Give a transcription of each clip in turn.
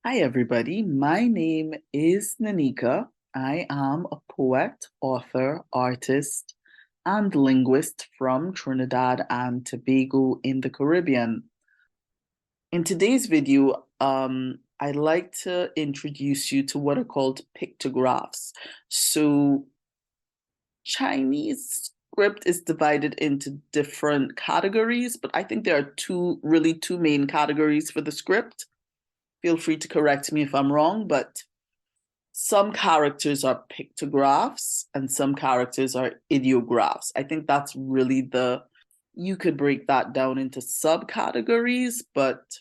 Hi, everybody. My name is Nanika. I am a poet, author, artist, and linguist from Trinidad and Tobago in the Caribbean. In today's video, I'd like to introduce you to what are called pictographs. So, Chinese script is divided into different categories, but I think there are two main categories for the script. Feel free to correct me if I'm wrong, but some characters are pictographs and some characters are ideographs. I think that's really you could break that down into subcategories, but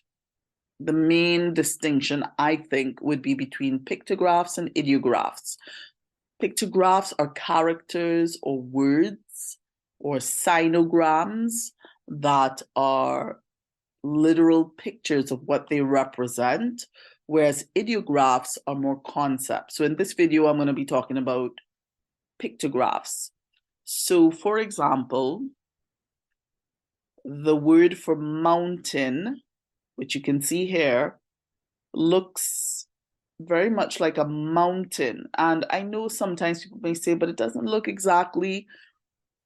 the main distinction I think would be between pictographs and ideographs. Pictographs are characters or words or sinograms that are literal pictures of what they represent, whereas ideographs are more concepts. So in this video, I'm going to be talking about pictographs. So for example, the word for mountain, which you can see here, looks very much like a mountain. And I know sometimes people may say, but it doesn't look exactly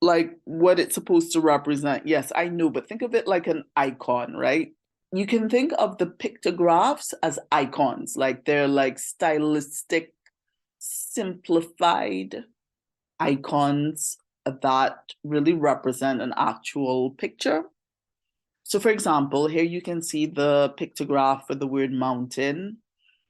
like what it's supposed to represent. Yes, I know, but think of it like an icon, right? You can think of the pictographs as icons, like they're like stylistic, simplified icons that really represent an actual picture. So, for example, here you can see the pictograph for the word mountain.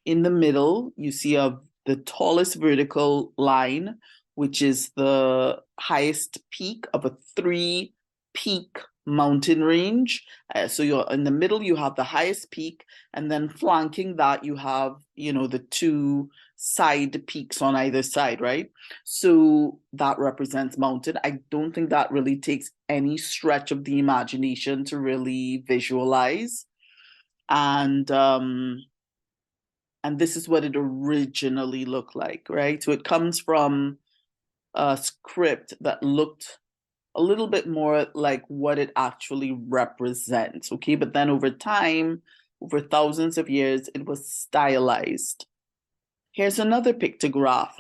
In the middle, you see the tallest vertical line, which is the highest peak of a three-peak mountain range. So you're in the middle, you have the highest peak, and then flanking that, you have, the two side peaks on either side, right? So that represents mountain. I don't think that really takes any stretch of the imagination to really visualize. And this is what it originally looked like, right? So it comes from a script that looked a little bit more like what it actually represents, okay? But then over time, over thousands of years, it was stylized. Here's another pictograph.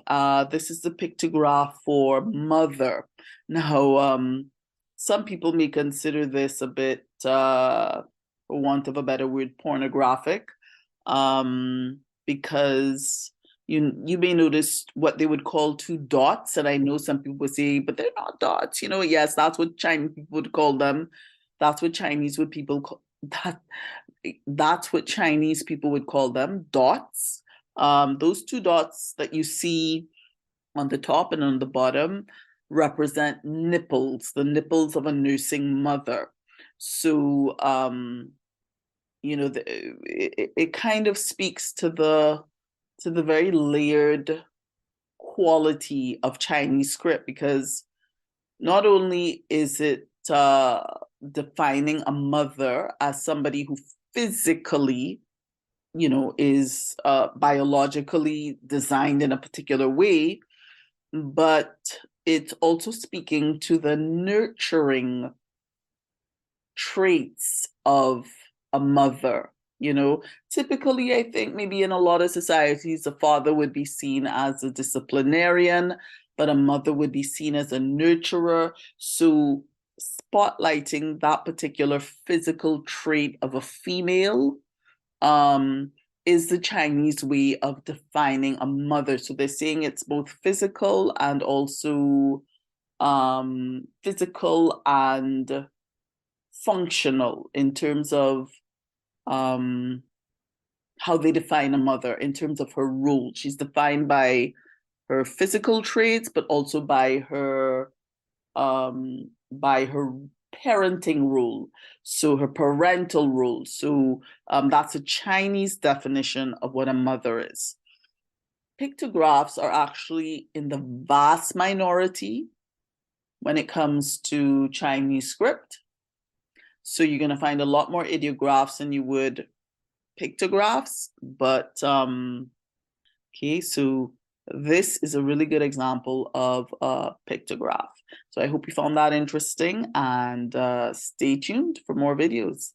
This is the pictograph for mother. Now, some people may consider this a bit, for want of a better word, pornographic. Because you may notice what they would call two dots, and I know some people would say, but they're not dots. Yes, that's what Chinese people would call them. That's what Chinese would people call that. That's what Chinese people would call them, dots. Those two dots that you see on the top and on the bottom represent nipples, the nipples of a nursing mother. So it kind of speaks to the very layered quality of Chinese script, because not only is it defining a mother as somebody who physically, is biologically designed in a particular way, but it's also speaking to the nurturing traits of a mother. Typically, I think maybe in a lot of societies, a father would be seen as a disciplinarian, but a mother would be seen as a nurturer. So, spotlighting that particular physical trait of a female is the Chinese way of defining a mother. So, they're saying it's both physical and also physical and functional in terms of um, how they define a mother, in terms of her role. She's defined by her physical traits, but also by her parenting role, so her parental role. So that's a Chinese definition of what a mother is. Pictographs are actually in the vast minority when it comes to Chinese script. So you're going to find a lot more ideographs than you would pictographs. But okay, so this is a really good example of a pictograph. So I hope you found that interesting, and stay tuned for more videos.